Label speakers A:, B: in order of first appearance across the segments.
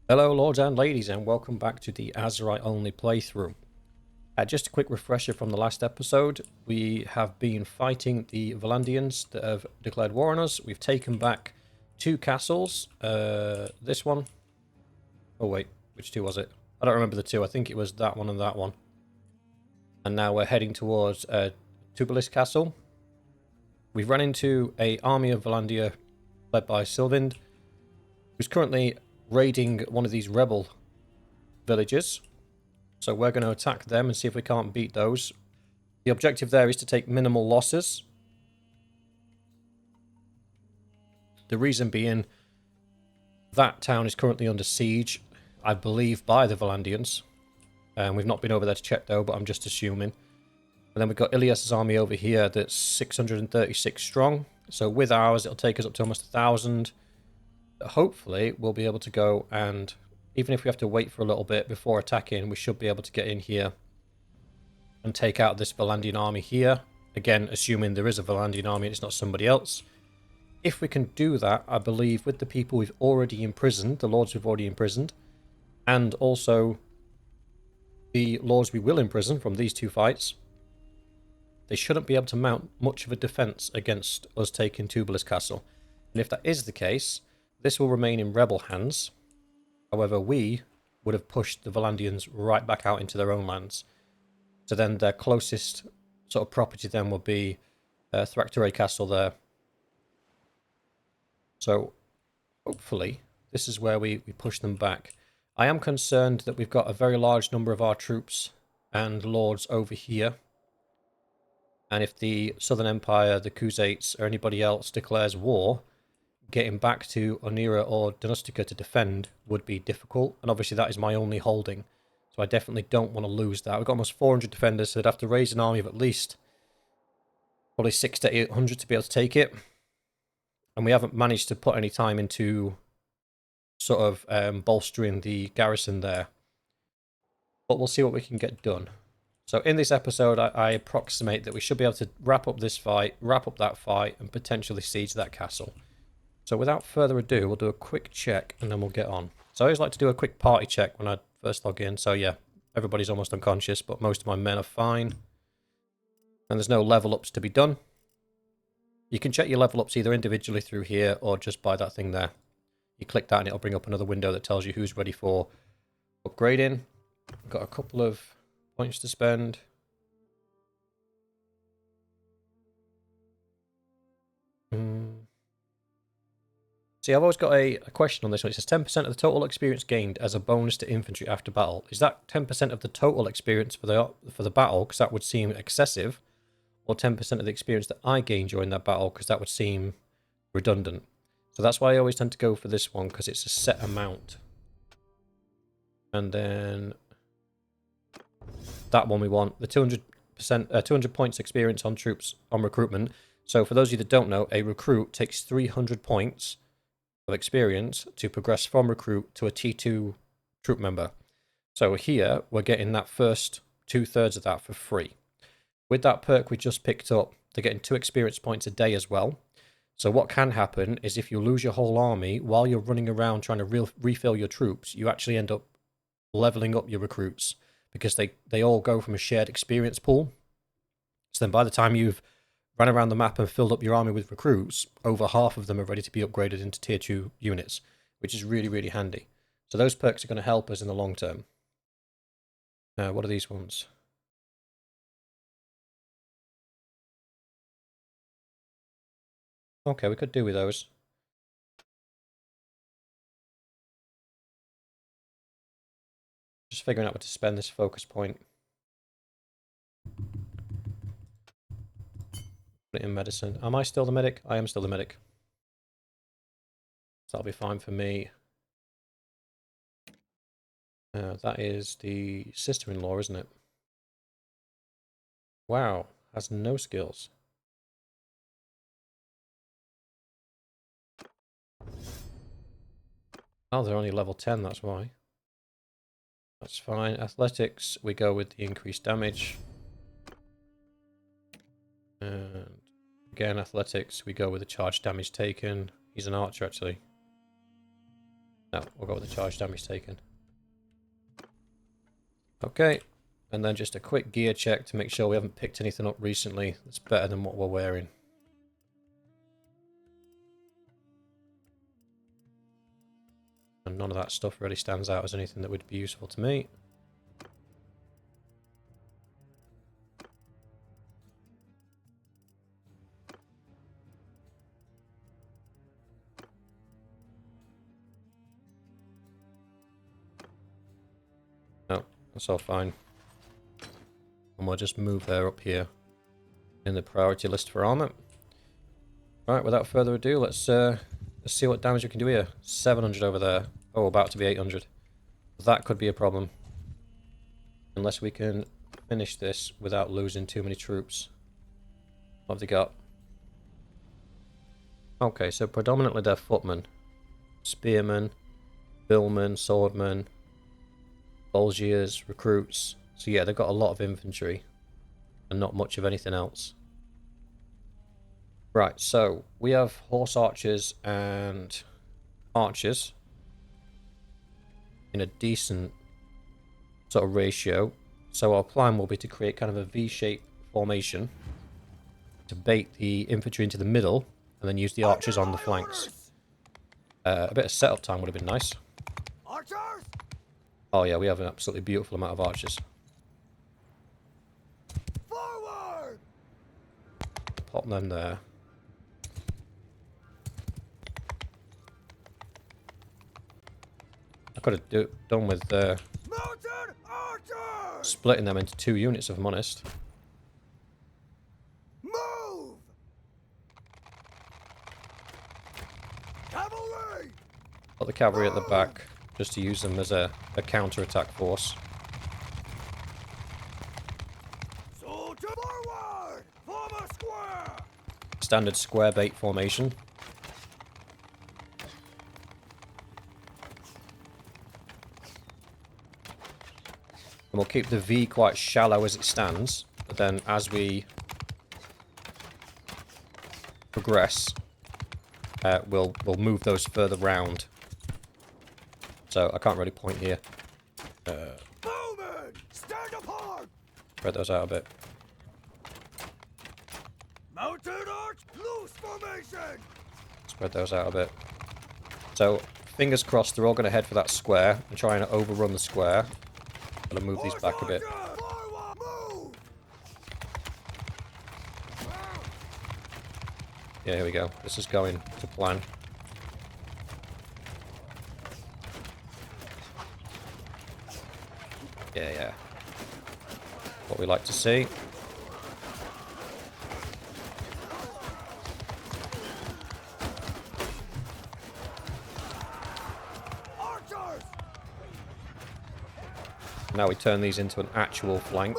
A: Hello lords and ladies, and welcome back to the Aserai only playthrough. Just a quick refresher from the last episode. We have been fighting the Vlandians that have declared war on us. We've taken back two castles. This one. Oh wait, which two was it? I don't remember the two. I think it was that one and that one. And now we're heading towards Tubelis Castle. We've run into an army of Vlandia led by Sylvind, who's currently raiding one of these rebel villages. So we're going to attack them and see if we can't beat those. The objective there is to take minimal losses. The reason being, that town is currently under siege, I believe, by the Vlandians. We've not been over there to check though, but I'm just assuming. And then we've got Ilias's army over here that's 636 strong. So with ours, it'll take us up to almost 1,000. Hopefully, we'll be able to go and, even if we have to wait for a little bit before attacking, we should be able to get in here and take out this Vlandian army here. Again, assuming there is a Vlandian army and it's not somebody else. If we can do that, I believe, with the people we've already imprisoned, the lords we've already imprisoned, and also the lords we will imprison from these two fights, they shouldn't be able to mount much of a defense against us taking Tubelis Castle. And if that is the case, this will remain in rebel hands. However, we would have pushed the Vlandians right back out into their own lands. So then their closest sort of property then will be Thraktere Castle there. So hopefully this is where we push them back. I am concerned that we've got a very large number of our troops and lords over here. And if the Southern Empire, the Khuzaits, or anybody else declares war, getting back to Onira or Donustica to defend would be difficult. And obviously that is my only holding. So I definitely don't want to lose that. We've got almost 400 defenders, so I'd have to raise an army of at least probably 600 to 800 to be able to take it. And we haven't managed to put any time into sort of bolstering the garrison there. But we'll see what we can get done. So in this episode, I approximate that we should be able to wrap up this fight, wrap up that fight, and potentially siege that castle. So without further ado, we'll do a quick check and then we'll get on. So I always like to do a quick party check when I first log in. So yeah, everybody's almost unconscious, but most of my men are fine. And there's no level ups to be done. You can check your level ups either individually through here or just by that thing there. You click that and it'll bring up another window that tells you who's ready for upgrading. Got a couple of points to spend. See, I've always got a question on this one. It says 10% of the total experience gained as a bonus to infantry after battle. Is that 10% of the total experience for the battle? Because that would seem excessive. Or 10% of the experience that I gained during that battle? Because that would seem redundant. So that's why I always tend to go for this one, because it's a set amount. And then that one we want. The 200 points experience on troops on recruitment. So for those of you that don't know, a recruit takes 300 points of experience to progress from recruit to a T2 troop member. So here we're getting that first 2/3 of that for free. With that perk we just picked up, they're getting 2 experience points a day as well. So what can happen is if you lose your whole army while you're running around trying to refill your troops, you actually end up leveling up your recruits because they all go from a shared experience pool. So then by the time you've ran around the map and filled up your army with recruits, over half of them are ready to be upgraded into tier 2 units, which is really, really handy. So those perks are going to help us in the long term. What are these ones? Okay, we could do with those. Just figuring out where to spend this focus point. Put it in medicine. Am I still the medic? I am still the medic. So that'll be fine for me. That is the sister-in-law, isn't it? Wow, has no skills. Oh, they're only level 10, that's why. That's fine. Athletics, we go with the increased damage. And again, athletics, we go with the charge damage taken. He's an archer, actually. No, we'll go with the charge damage taken. Okay, and then just a quick gear check to make sure we haven't picked anything up recently that's better than what we're wearing. And none of that stuff really stands out as anything that would be useful to me. No, that's all fine. And we'll just move her up here in the priority list for armor. Right, without further ado, let's see what damage we can do here. 700 over there. Oh, about to be 800. That could be a problem. Unless we can finish this without losing too many troops. What have they got? Okay, so predominantly they're footmen. Spearmen, billmen, swordmen, Bolgiers, recruits. So yeah, they've got a lot of infantry. And not much of anything else. Right, so we have horse archers and archers in a decent sort of ratio. So our plan will be to create kind of a V-shaped formation to bait the infantry into the middle and then use the archers on the flanks. A bit of setup time would have been nice.
B: Archers!
A: Oh yeah, we have an absolutely beautiful amount of archers.
B: Forward!
A: Pop them there. I could have done with
B: Mounted archers!
A: splitting them into 2 units, if I'm honest.
B: Move! Cavalry!
A: Put the cavalry at the back, just to use them as a counter-attack force.
B: Soldier forward! Form a square!
A: Standard square bait formation. And we'll keep the V quite shallow as it stands, but then as we progress, we'll move those further round. So I can't really point here.
B: Bowman! Stand apart!
A: Spread those out a bit.
B: Mounted arch! Loose formation!
A: Spread those out a bit. So fingers crossed they're all going to head for that square and try and overrun the square. Gonna move these back a bit.
B: Forward! Move!
A: Yeah, here we go. This is going to plan. Yeah. What we like to see.
B: Archers!
A: Now we turn these into an actual flank.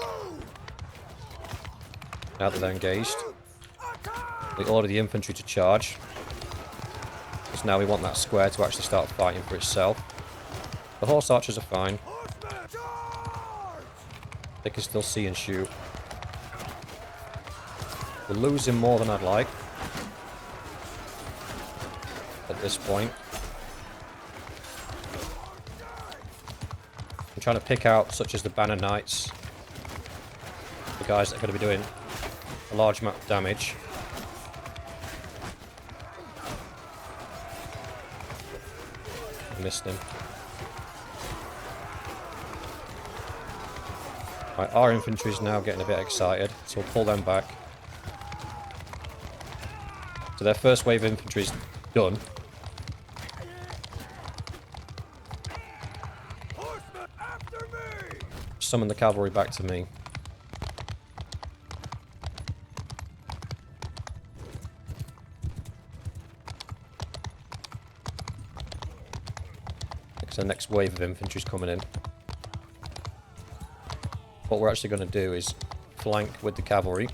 A: Now that they're engaged. We order the infantry to charge. Because now we want that square to actually start fighting for itself. The horse archers are fine.
B: Horsemen, charge!
A: They can still see and shoot. We're losing more than I'd like. At this point. I'm trying to pick out such as the Banner Knights. The guys that are going to be doing a large amount of damage. Missed him. Right, our infantry is now getting a bit excited, so we'll pull them back. So their first wave of infantry is done.
B: Horsemen, after me!
A: Summon the cavalry back to me. Because the next wave of infantry is coming in. What we're actually going to do is flank with the cavalry.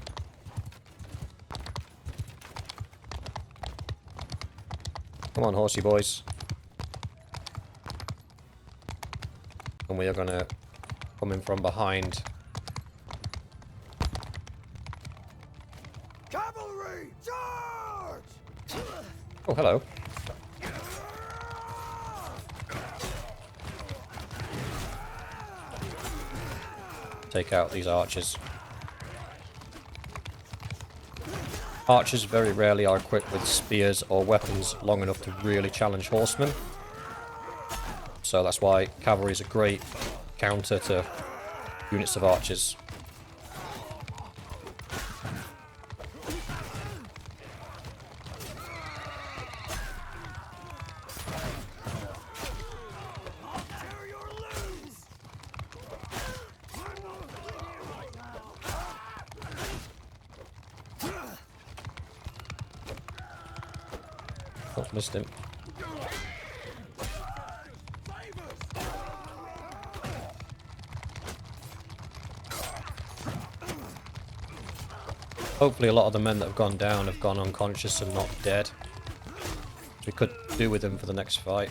A: Come on, horsey boys. And we are going to come in from behind.
B: Cavalry, charge!
A: Oh, hello. take out these archers. Archers very rarely are equipped with spears or weapons long enough to really challenge horsemen. So that's why cavalry is a great counter to units of archers. Oh, missed him. Hopefully a lot of the men that have gone down have gone unconscious and not dead. We could do with them for the next fight.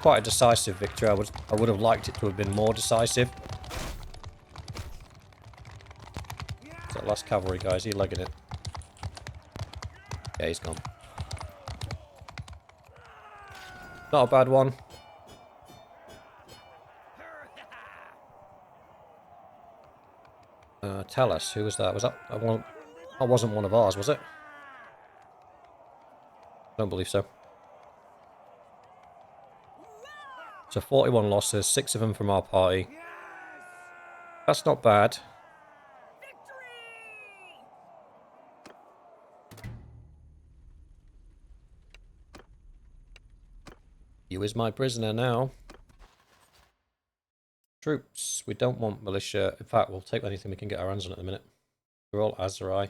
A: Quite a decisive victory. I would have liked it to have been more decisive. That last cavalry guy, is he legging it? Yeah, he's gone. Not a bad one. Tell us, who was that? Was that one? That wasn't one of ours, was it? Don't believe so. So 41 losses, 6 of them from our party. That's not bad. You is my prisoner now. Troops. We don't want militia. In fact, we'll take anything we can get our hands on at the minute. We're all Aserai.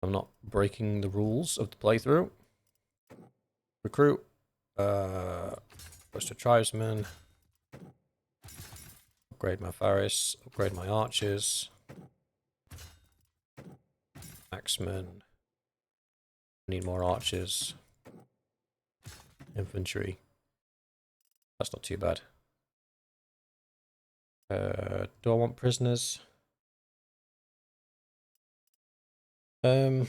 A: I'm not breaking the rules of the playthrough. Recruit. Push to tribesmen. Upgrade my Faris. Upgrade my archers. Axemen. Need more archers. Infantry. That's not too bad. Do I want prisoners? You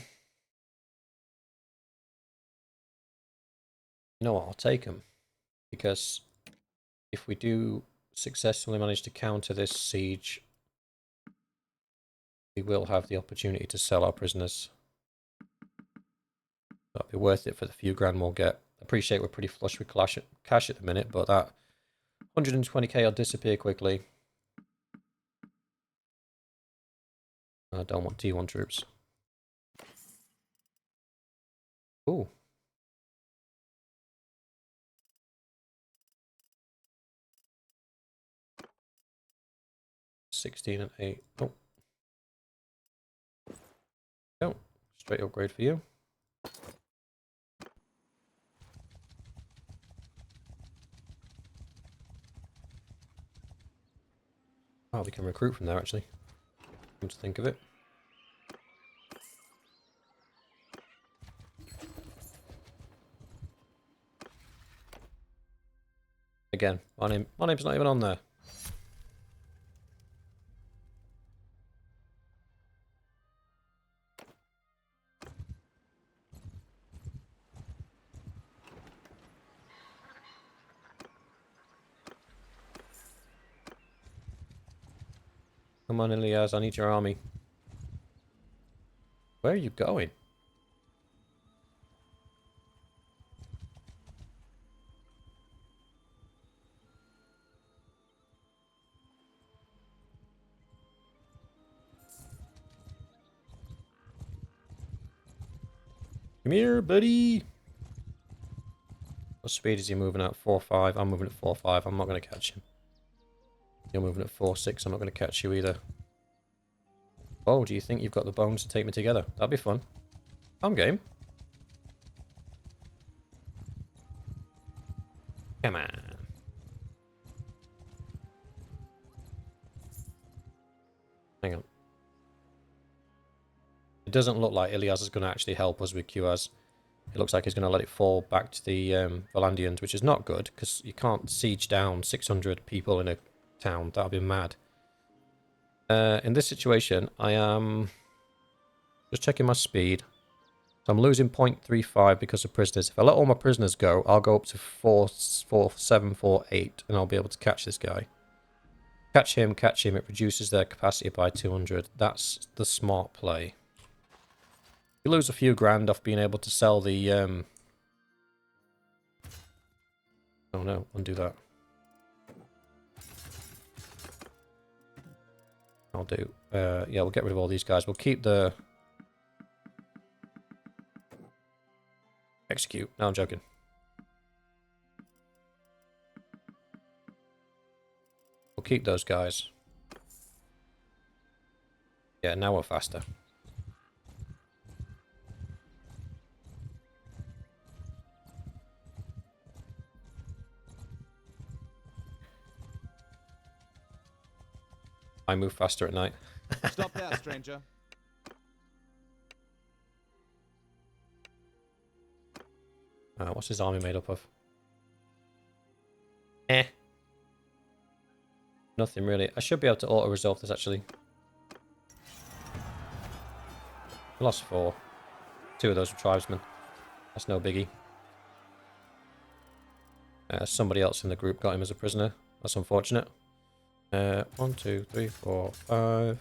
A: know what? I'll take them. Because if we do successfully manage to counter this siege, we will have the opportunity to sell our prisoners. That'll be worth it for the few grand we'll get. I appreciate we're pretty flush with cash at the minute, but that 120k will disappear quickly. I don't want T1 troops. Ooh. 16 and 8. Oh. Oh. Straight upgrade for you. Oh, we can recruit from there actually. Come to think of it. Again, my name's not even on there. Come on, Ilias, I need your army. Where are you going? Come here, buddy. What speed is he moving at? 4.5. I'm moving at 4.5. I'm not going to catch him. You're moving at 4.6. I'm not going to catch you either. Oh, do you think you've got the bones to take me together? That'd be fun. I'm game. Come on. Hang on. It doesn't look like Ilias is going to actually help us with QAS. It looks like he's going to let it fall back to the Vlandians, which is not good, because you can't siege down 600 people in a town. That would be mad. In this situation, I am just checking my speed. So I'm losing 0.35 because of prisoners. If I let all my prisoners go, I'll go up to 44748 and I'll be able to catch this guy. Catch him, it reduces their capacity by 200. That's the smart play. You lose a few grand off being able to sell the... Oh no, undo that. I'll do. Yeah, we'll get rid of all these guys. We'll keep the... Execute. No, I'm joking. We'll keep those guys. Yeah, now we're faster. I move faster at night.
C: Stop there, stranger.
A: What's his army made up of? Eh. Nothing really. I should be able to auto-resolve this, actually. We lost 4. 2 of those were tribesmen. That's no biggie. Somebody else in the group got him as a prisoner. That's unfortunate. 1, 2, 3, 4, 5.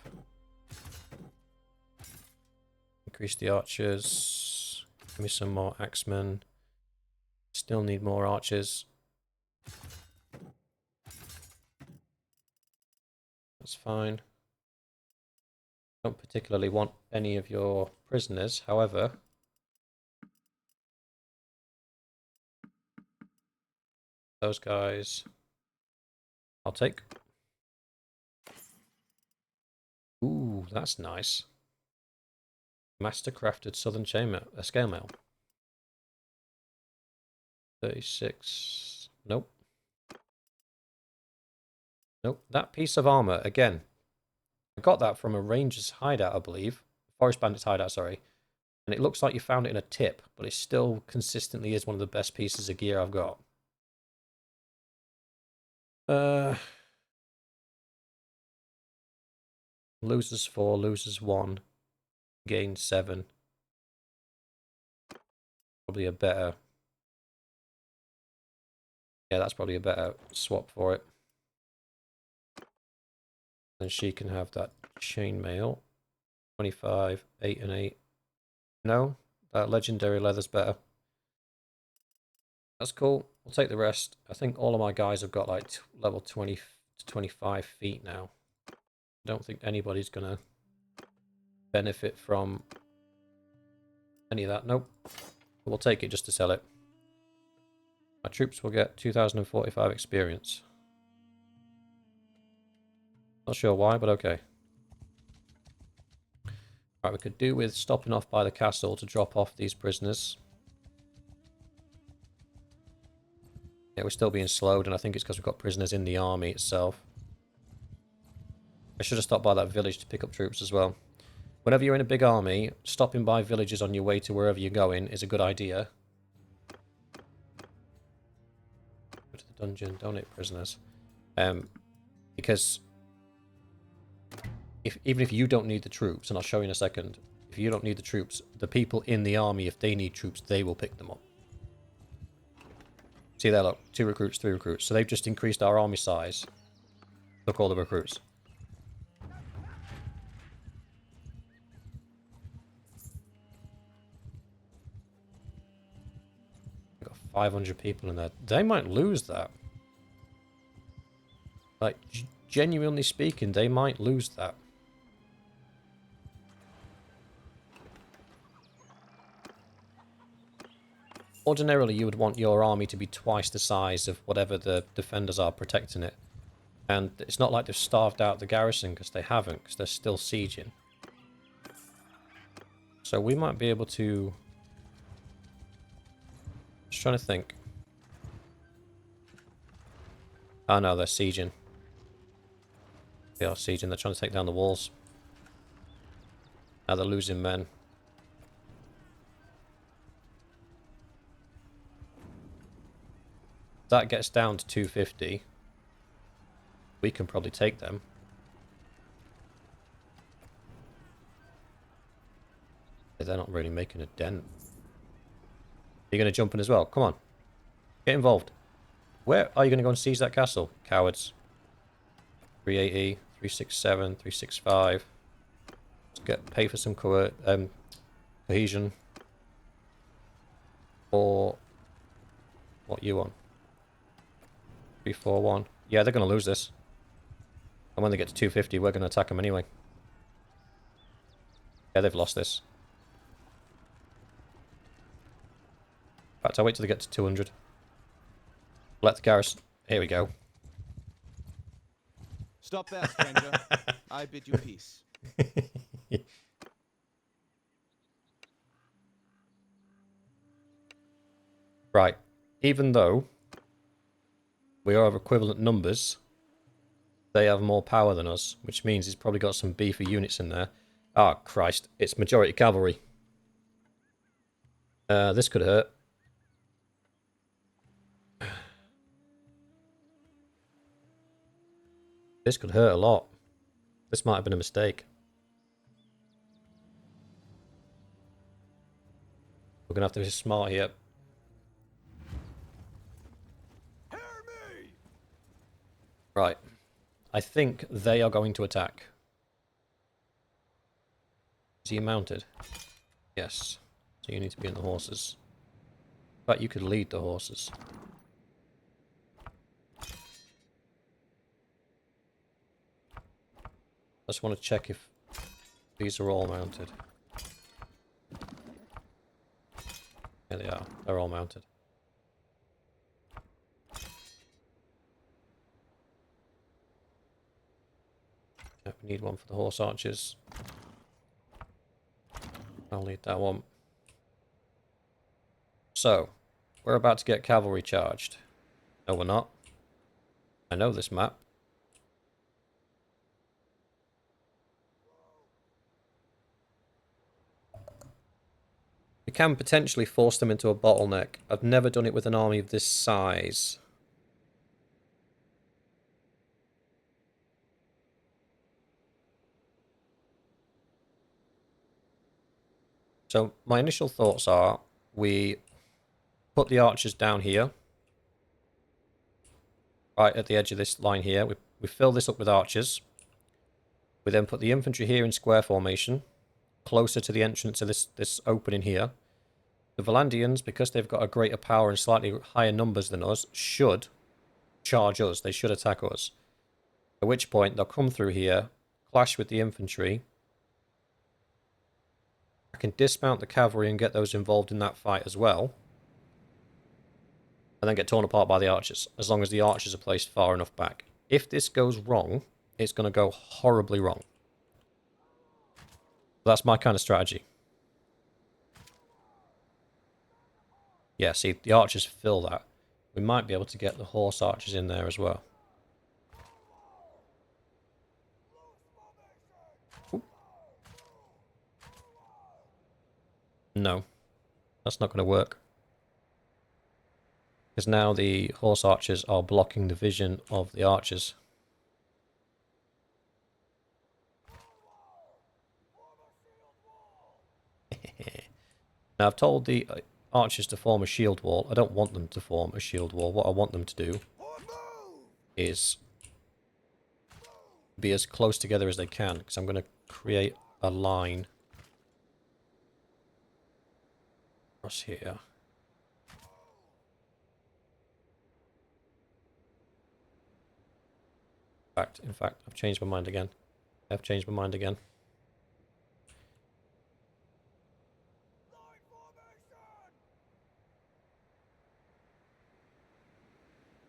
A: Increase the archers. Give me some more axemen. Still need more archers. That's fine. Don't particularly want any of your prisoners, however. Those guys I'll take. Ooh, that's nice. Master crafted southern chainmail, scale mail. 36. Nope. Nope. That piece of armor, again, I got that from a ranger's hideout, I believe. Forest bandit's hideout, sorry. And it looks like you found it in a tip, but it still consistently is one of the best pieces of gear I've got. Loses 4, loses 1, gains 7. Probably a better... Yeah, that's probably a better swap for it. Then she can have that chainmail. 25, 8 and 8. No, that legendary leather's better. That's cool. We'll take the rest. I think all of my guys have got like level 20 to 25 feet now. I don't think anybody's gonna benefit from any of that. Nope. We'll take it just to sell it. My troops will get 2045 experience. Not sure why, but okay. Right, we could do with stopping off by the castle to drop off these prisoners. Yeah, we're still being slowed, and I think it's because we've got prisoners in the army itself. I should have stopped by that village to pick up troops as well. Whenever you're in a big army, stopping by villages on your way to wherever you're going is a good idea. Go to the dungeon, donate prisoners. Because even if you don't need the troops, and I'll show you in a second, if you don't need the troops, the people in the army, if they need troops, they will pick them up. See there, look, 2 recruits, 3 recruits. So they've just increased our army size. Look, all the recruits. We've got 500 people in there. They might lose that. Like, genuinely speaking, they might lose that. Ordinarily, you would want your army to be twice the size of whatever the defenders are protecting it. And it's not like they've starved out the garrison, because they haven't, because they're still sieging. So we might be able to... Just trying to think. Oh no, they're sieging. They are sieging, they're trying to take down the walls. Now they're losing men. That gets down to 250. We can probably take them. They're not really making a dent. You're going to jump in as well. Come on. Get involved. Where are you going to go and seize that castle? Cowards. 380, 367, 365. Let's pay for some cohesion. Or what you want? 341. Yeah, they're going to lose this. And when they get to 250, we're going to attack them anyway. Yeah, they've lost this. In fact, I'll wait till they get to 200. Let the garrison... Here we go.
C: Stop there, stranger. I bid you peace.
A: Right. Even though we are of equivalent numbers, they have more power than us, which means he's probably got some beefy units in there. Ah, Christ. It's majority cavalry. This could hurt. This could hurt a lot. This might have been a mistake. We're going to have to be smart here.
B: Hear me!
A: Right. I think they are going to attack. Is he mounted? Yes. So you need to be in the horses. In fact, you could lead the horses. I just want to check if these are all mounted. There they are. They're all mounted. Yeah, we need one for the horse archers. I'll lead that one. So, we're about to get cavalry charged. No, we're not. I know this map. We can potentially force them into a bottleneck. I've never done it with an army of this size. So my initial thoughts are we put the archers down here. Right at the edge of this line here. We fill this up with archers. We then put the infantry here in square formation. Closer to the entrance of this opening here. The Vlandians, because they've got a greater power and slightly higher numbers than us, should charge us. They should attack us. At which point, they'll come through here, clash with the infantry. I can dismount the cavalry and get those involved in that fight as well. And then get torn apart by the archers, as long as the archers are placed far enough back. If this goes wrong, it's going to go horribly wrong. That's my kind of strategy. Yeah, see, the archers fill that. We might be able to get the horse archers in there as well. Ooh. No, that's not going to work. Because now the horse archers are blocking the vision of the archers. Now, I've told the archers to form a shield wall. I don't want them to form a shield wall. What I want them to do is be as close together as they can, because I'm going to create a line across here. In fact, I've changed my mind again. I've changed my mind again.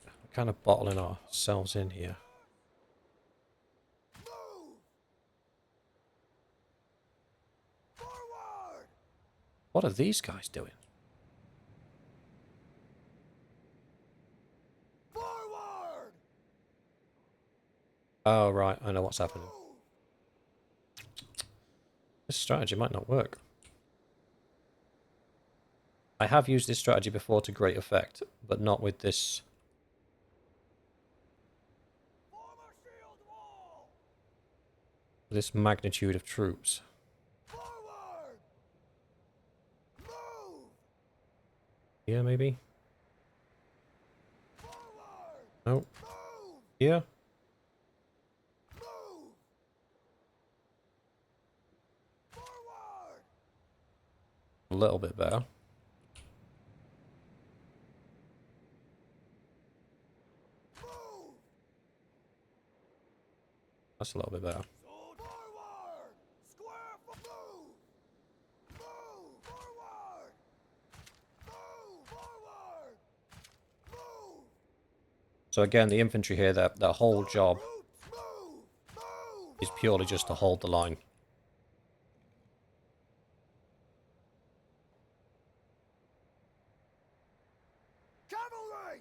A: We're kind of bottling ourselves in here.
B: Forward!
A: What are these guys doing?
B: Forward!
A: Oh, right. I know what's happening. This strategy might not work. I have used this strategy before to great effect, but not with this.
B: Form a shield wall!
A: This magnitude of troops.
B: Forward!
A: Here, maybe?
B: Forward!
A: No.
B: Move!
A: Here?
B: Move! Forward!
A: A little bit better.
B: Move!
A: That's a little bit better.
B: Sold forward! Square for move! Move! Forward! Move! Forward! Move!
A: So again, the infantry here, their whole job
B: Troops, move! Move!
A: is purely just to hold the line.
B: Cavalry!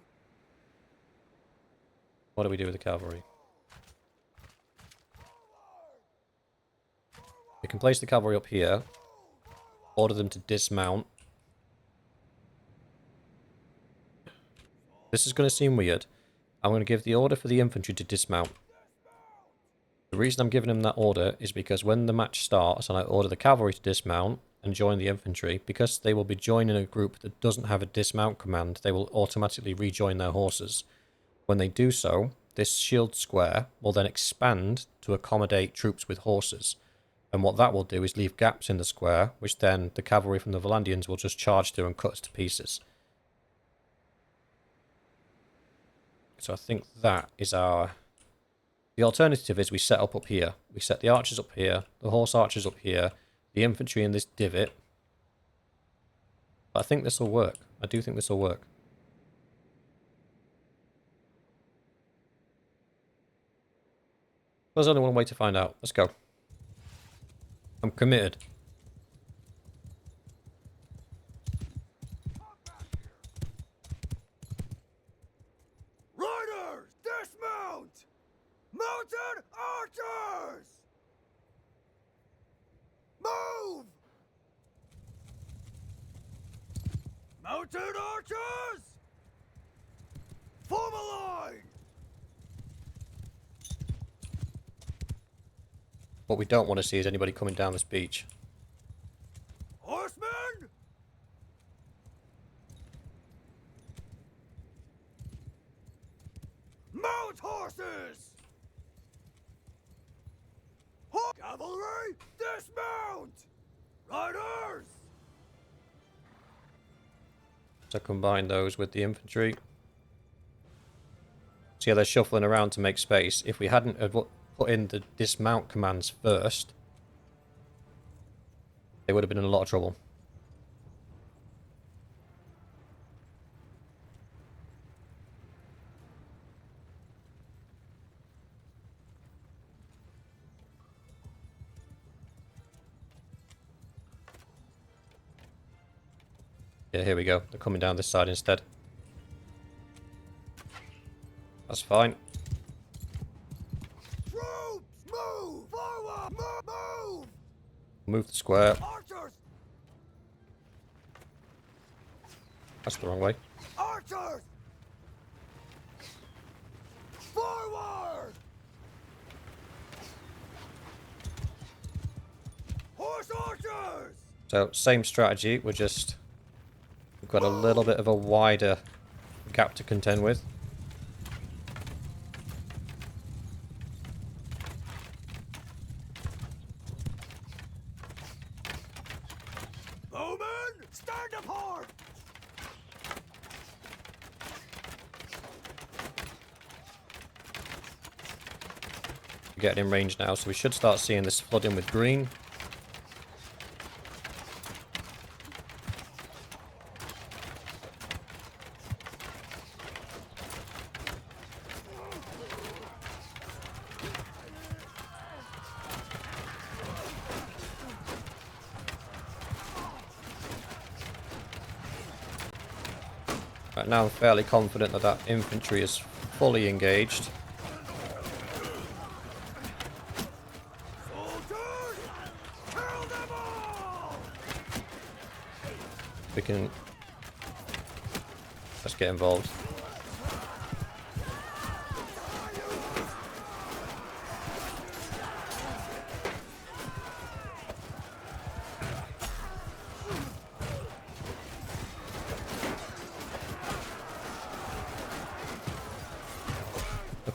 A: What do we do with the cavalry? We can place the cavalry up here, order them to dismount. This is going to seem weird. I'm going to give the order for the infantry to dismount. The reason I'm giving them that order is because when the match starts and I order the cavalry to dismount and join the infantry, because they will be joining a group that doesn't have a dismount command, they will automatically rejoin their horses. When they do so, this shield square will then expand to accommodate troops with horses. And what that will do is leave gaps in the square, which then the cavalry from the Vlandians will just charge through and cut us to pieces. So I think that is our... The alternative is we set up here. We set the archers up here, the horse archers up here, the infantry in this divot. But I think this will work. I do think this will work. There's only one way to find out. Let's go. I'm committed.
B: Riders, dismount! Mounted archers! Move! Mounted archers! Form a line!
A: What we don't want to see is anybody coming down this beach.
B: Horsemen! Mount horses! Cavalry, dismount! Riders!
A: So combine those with the infantry. So yeah, they're shuffling around to make space. If we hadn't have put in the dismount commands first, they would have been in a lot of trouble. Yeah, here we go. They're coming down this side instead. That's fine.
B: Troops, move! Forward! Move!
A: Move the square.
B: Archers!
A: That's the wrong way.
B: Archers! Forward! Horse archers!
A: So, same strategy. We've got a little bit of a wider gap to contend with.
B: Bowmen, stand apart!
A: We're getting in range now, so we should start seeing this flooding with green. Right now I'm fairly confident that that infantry is fully engaged.
B: Soldiers, kill them all!
A: We can... Let's get involved.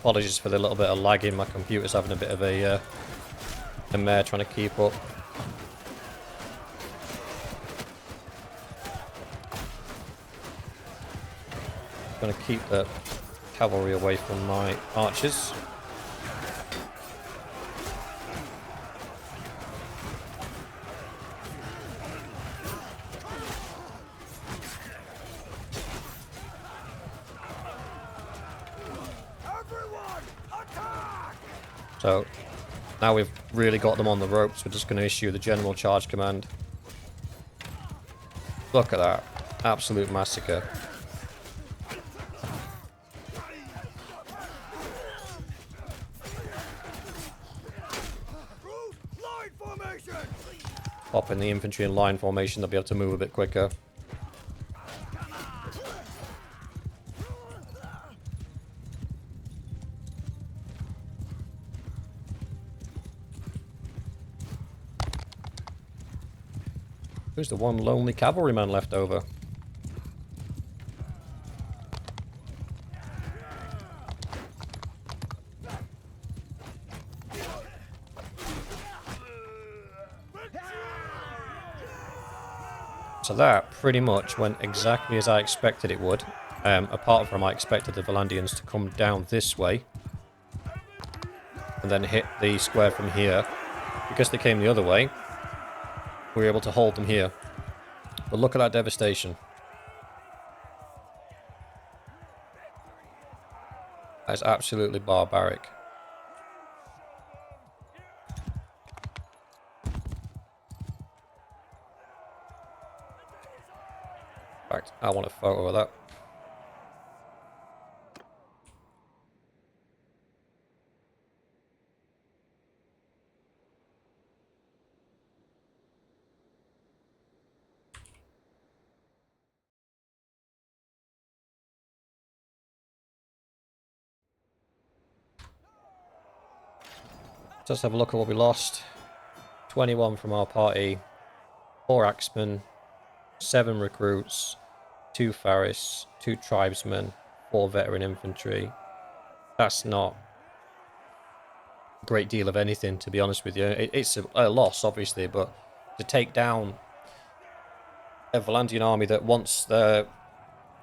A: Apologies for the little bit of lagging. My computer's having a bit of a mare trying to keep up. Going to keep the cavalry away from my archers.
B: Everyone, attack!
A: So now we've really got them on the ropes, we're just going to issue the general charge command. Look at that. Absolute massacre.
B: Group line formation!
A: Pop in the infantry in line formation, they'll be able to move a bit quicker. Who's the one lonely cavalryman left over? So that pretty much went exactly as I expected it would. Apart from I expected the Vlandians to come down this way and then hit the square from here. Because they came the other way, we were able to hold them here. But look at that devastation. That is absolutely barbaric. In fact, I want a photo of that. Let's have a look at what we lost. 21 from our party, 4 axemen, 7 recruits, 2 Faris, 2 tribesmen, 4 veteran infantry. That's not a great deal of anything, to be honest with you. It's a loss, obviously, but to take down a Vlandian army that once their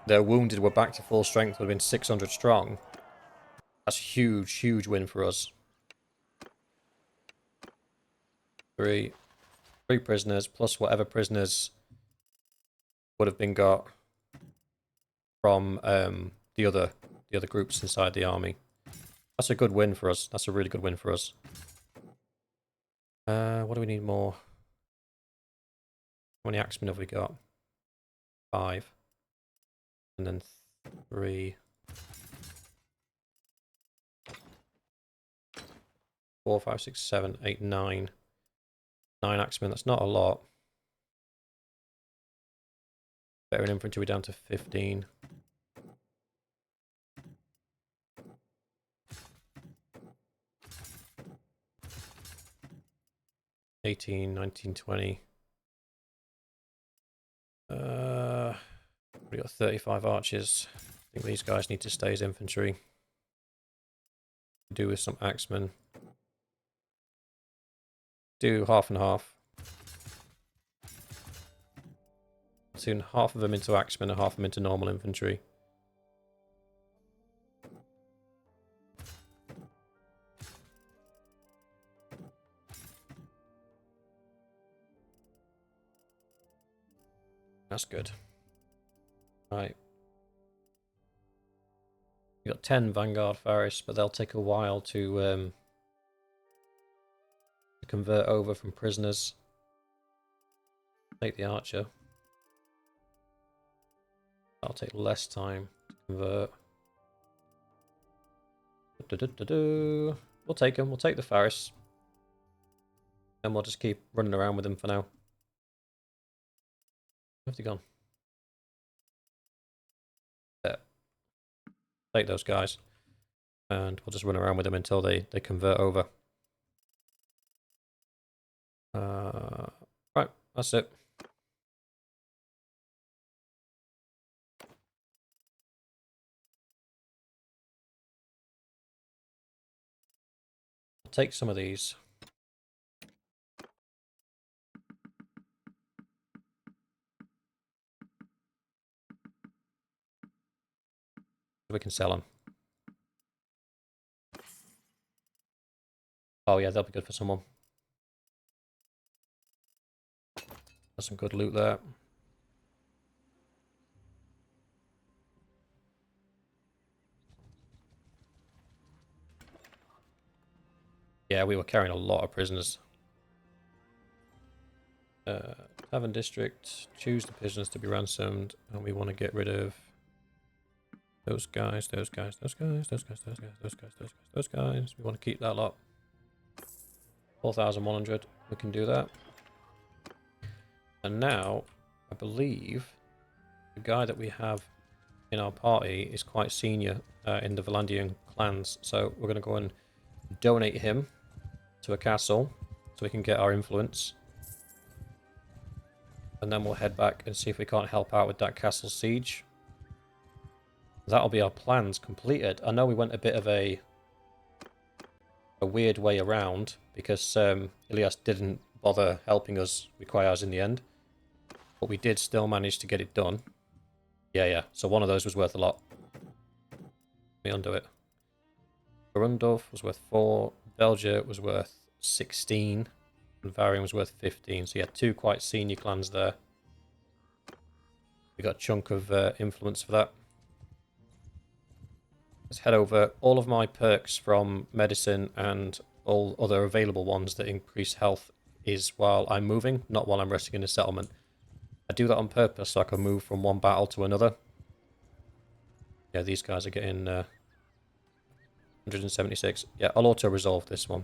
A: wounded were back to full strength would have been 600 strong. That's a huge, huge win for us. 3 prisoners, plus whatever prisoners would have been got from the other groups inside the army. That's a good win for us. That's a really good win for us. What do we need more? How many axemen have we got? 5. And then 3. 4, 5, 6, 7, 8, 9. 9 axemen, that's not a lot. Veteran infantry, we're down to 15. $18, 19, 20. We got 35 archers. I think these guys need to stay as infantry. Do with some axemen. Do half and half. Tune half of them into axemen and half of them into normal infantry. That's good. Right. We got 10 Vanguard Faris, but they'll take a while to convert over from prisoners. Take the archer. That'll take less time to convert. We'll take them. We'll take the Faris. And we'll just keep running around with them for now. Where have they gone? There. Take those guys. And we'll just run around with them until they convert over. Right, that's it. take some of these. We can sell them. Oh yeah, they'll be good for someone. That's some good loot there. Yeah, we were carrying a lot of prisoners. Tavern District, choose the prisoners to be ransomed, and we want to get rid of those guys, those guys, those guys, those guys, those guys, those guys, those guys, those guys. We want to keep that lot. 4,100, we can do that. And now, I believe, the guy that we have in our party is quite senior in the Vlandian clans, so we're going to go and donate him to a castle so we can get our influence. And then we'll head back and see if we can't help out with that castle siege. That'll be our plans completed. I know we went a bit of a weird way around because Ilias didn't bother helping us require ours in the end. But we did still manage to get it done. Yeah. So one of those was worth a lot. Let me undo it. Garundorf was worth 4. Belgia was worth 16. And Varian was worth 15. So yeah, 2 quite senior clans there. We got a chunk of influence for that. Let's head over. All of my perks from medicine and all other available ones that increase health is while I'm moving, not while I'm resting in a settlement. I do that on purpose so I can move from one battle to another. Yeah, these guys are getting 176. Yeah, I'll auto-resolve this one.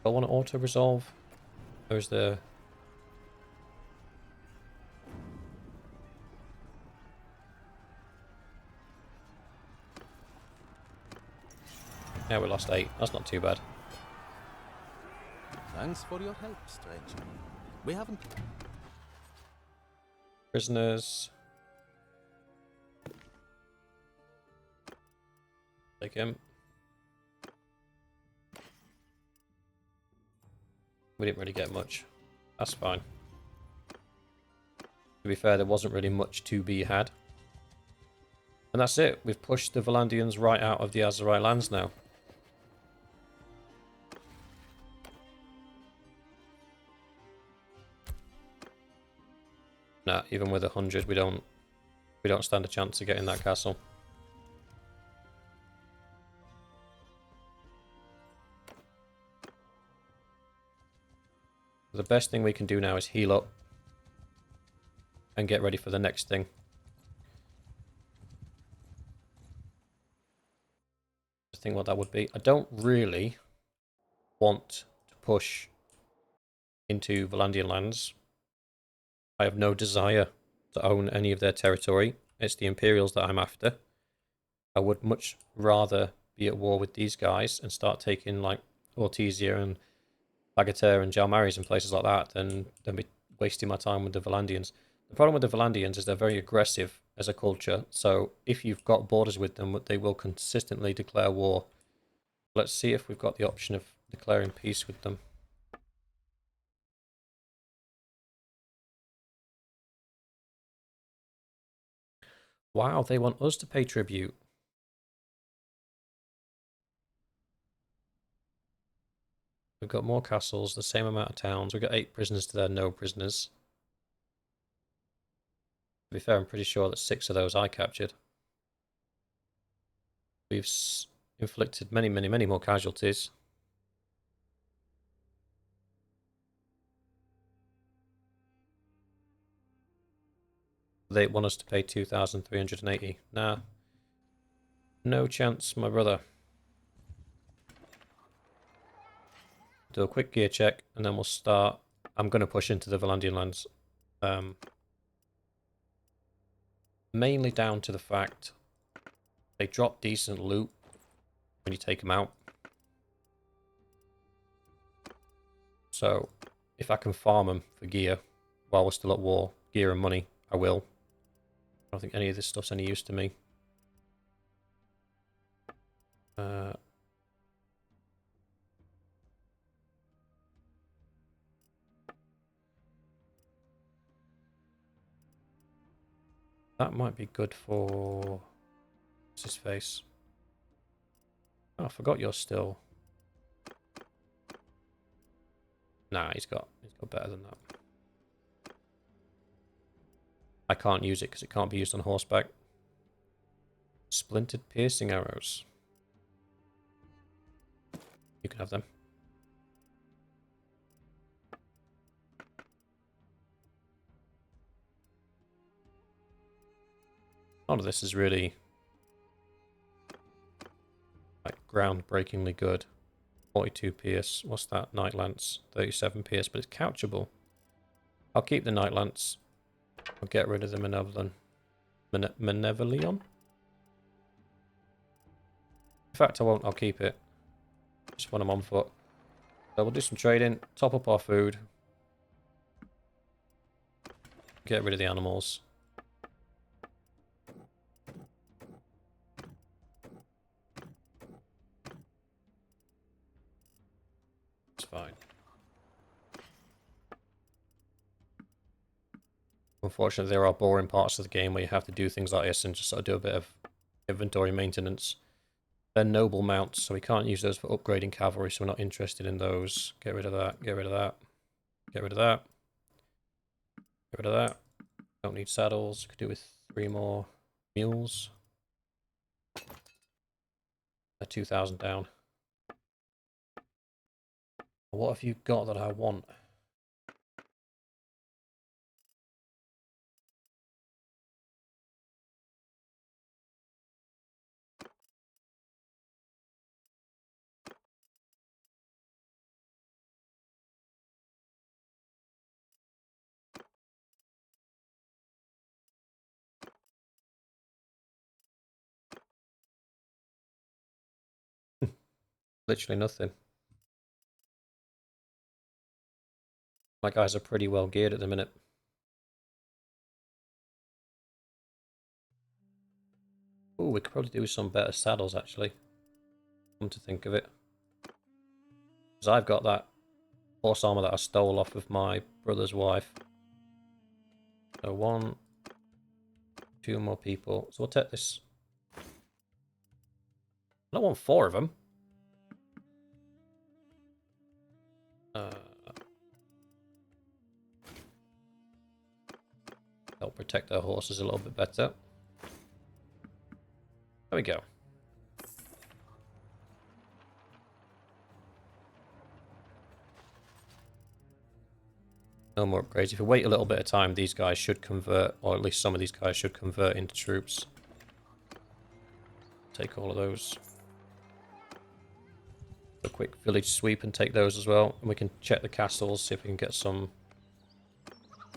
A: I want to auto-resolve. There's the... Yeah, we lost 8. That's not too bad.
C: Thanks for your help, stranger. We haven't...
A: Prisoners. Take him. We didn't really get much. That's fine. To be fair, there wasn't really much to be had. And that's it. We've pushed the Vlandians right out of the Aserai lands now. Nah, even with 100, we don't stand a chance of getting that castle. The best thing we can do now is heal up and get ready for the next thing. I think what that would be. I don't really want to push into Vlandian lands. I have no desire to own any of their territory. It's the Imperials that I'm after. I would much rather be at war with these guys and start taking like Ortesia and Bagatelle and Jalmaris and places like that than be wasting my time with the Vlandians. The problem with the Vlandians is they're very aggressive as a culture, so if you've got borders with them, they will consistently declare war. Let's see if we've got the option of declaring peace with them. Wow, they want us to pay tribute. We've got more castles, the same amount of towns. We've got 8 prisoners to their no prisoners. To be fair, I'm pretty sure that 6 of those I captured. We've inflicted many more casualties. They want us to pay 2,380. Nah. No chance, my brother. Do a quick gear check, and then we'll start. I'm going to push into the Vlandian lands. Mainly down to the fact they drop decent loot when you take them out. So, if I can farm them for gear while we're still at war, gear and money, I will. I don't think any of this stuff's any use to me. That might be good for... What's his face? Oh, I forgot you're still... Nah, he's got better than that. I can't use it because it can't be used on horseback. Splintered piercing arrows. You can have them. None of this is really like groundbreakingly good. 42 pierce. What's that? Night lance. 37 pierce, but it's couchable. I'll keep the night lance. I'll get rid of the Malevolon. In fact, I won't. I'll keep it. Just when I'm on foot. So we'll do some trading. Top up our food. Get rid of the animals. It's fine. Unfortunately, there are boring parts of the game where you have to do things like this and just sort of do a bit of inventory maintenance. They're noble mounts, so we can't use those for upgrading cavalry, so we're not interested in those. Get rid of that, get rid of that, get rid of that. Get rid of that. Don't need saddles. Could do with 3 more mules. 2,000 down. What have you got that I want? Literally nothing. My guys are pretty well geared at the minute. Oh, we could probably do some better saddles, actually. Come to think of it. Because I've got that horse armor that I stole off of my brother's wife. So 1, 2 more people. So we'll take this. I don't want 4 of them. Help protect our horses a little bit better. There we go. No more upgrades. If we wait a little bit of time, these guys should convert, or at least some of these guys should convert into troops. Take all of those. A quick village sweep and take those as well. And we can check the castles, see if we can get some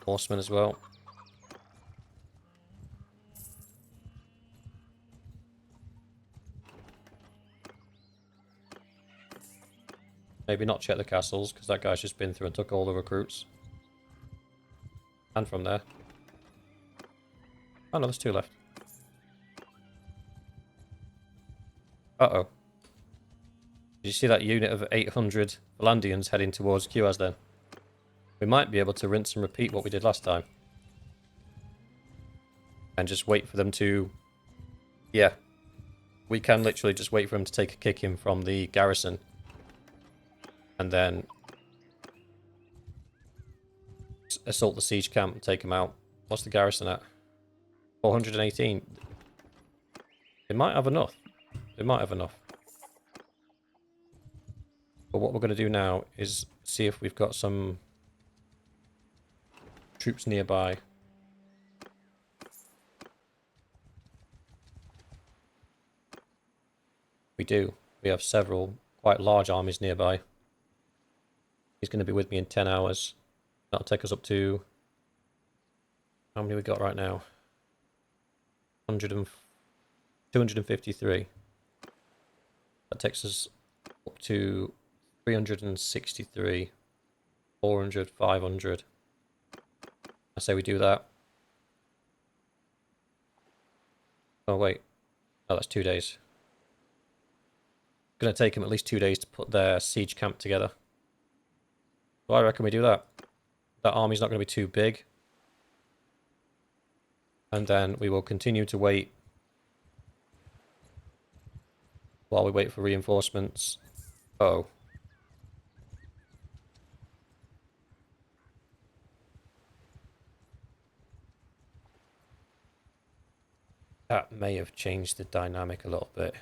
A: horsemen as well. Maybe not check the castles, because that guy's just been through and took all the recruits. And from there. Oh no, there's 2 left. Uh-oh. Did you see that unit of 800 Vlandians heading towards Kuaz then? We might be able to rinse and repeat what we did last time. And just wait for them to... Yeah. We can literally just wait for them to take a kick in from the garrison. And then... assault the siege camp and take them out. What's the garrison at? 418. They might have enough. They might have enough. But what we're going to do now is see if we've got some troops nearby. We do. We have several quite large armies nearby. He's going to be with me in 10 hours. That'll take us up to... How many we got right now? 253. That takes us up to 363. 400, 500. I say we do that. Oh, wait. Oh, that's 2 days. It's going to take them at least 2 days to put their siege camp together. So I reckon we do that. That army's not going to be too big. And then we will continue to wait while we wait for reinforcements. Oh. That may have changed the dynamic a little bit.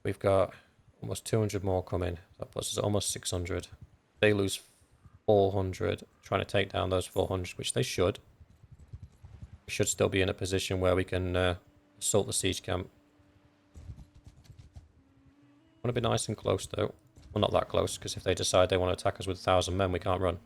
A: We've got almost 200 more coming. That puts us at almost 600. They lose 400, trying to take down those 400, which they should. We should still be in a position where we can assault the siege camp. Want to be nice and close, though. Well, not that close, because if they decide they want to attack us with 1,000 men, we can't run.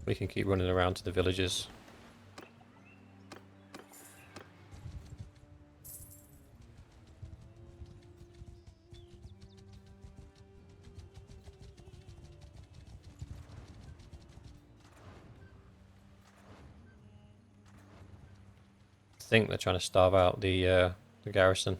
A: We can keep running around to the villages. I think they're trying to starve out the garrison.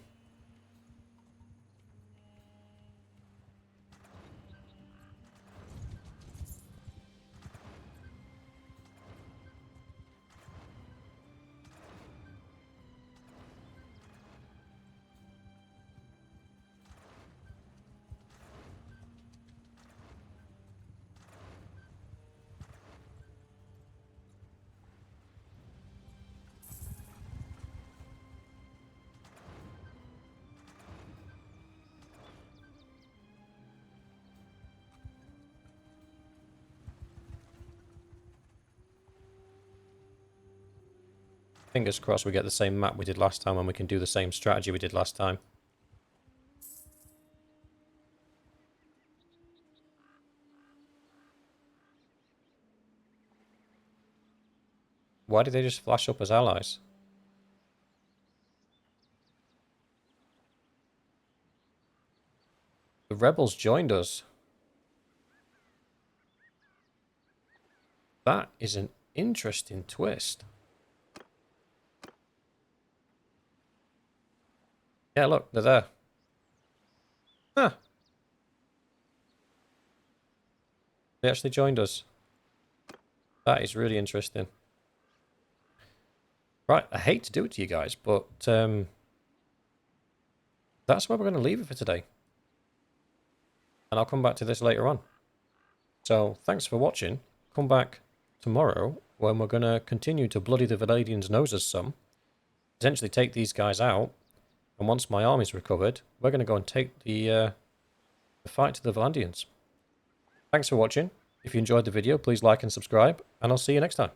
A: Fingers crossed we get the same map we did last time and we can do the same strategy we did last time. Why did they just flash up as allies? The rebels joined us. That is an interesting twist. Yeah, look, they're there. Huh. They actually joined us. That is really interesting. Right, I hate to do it to you guys, but that's where we're going to leave it for today. And I'll come back to this later on. So, thanks for watching. Come back tomorrow when we're going to continue to bloody the Vlandians' noses some. Potentially take these guys out. And once my army's recovered, we're going to go and take the fight to the Vlandians. Thanks for watching. If you enjoyed the video, please like and subscribe, and I'll see you next time.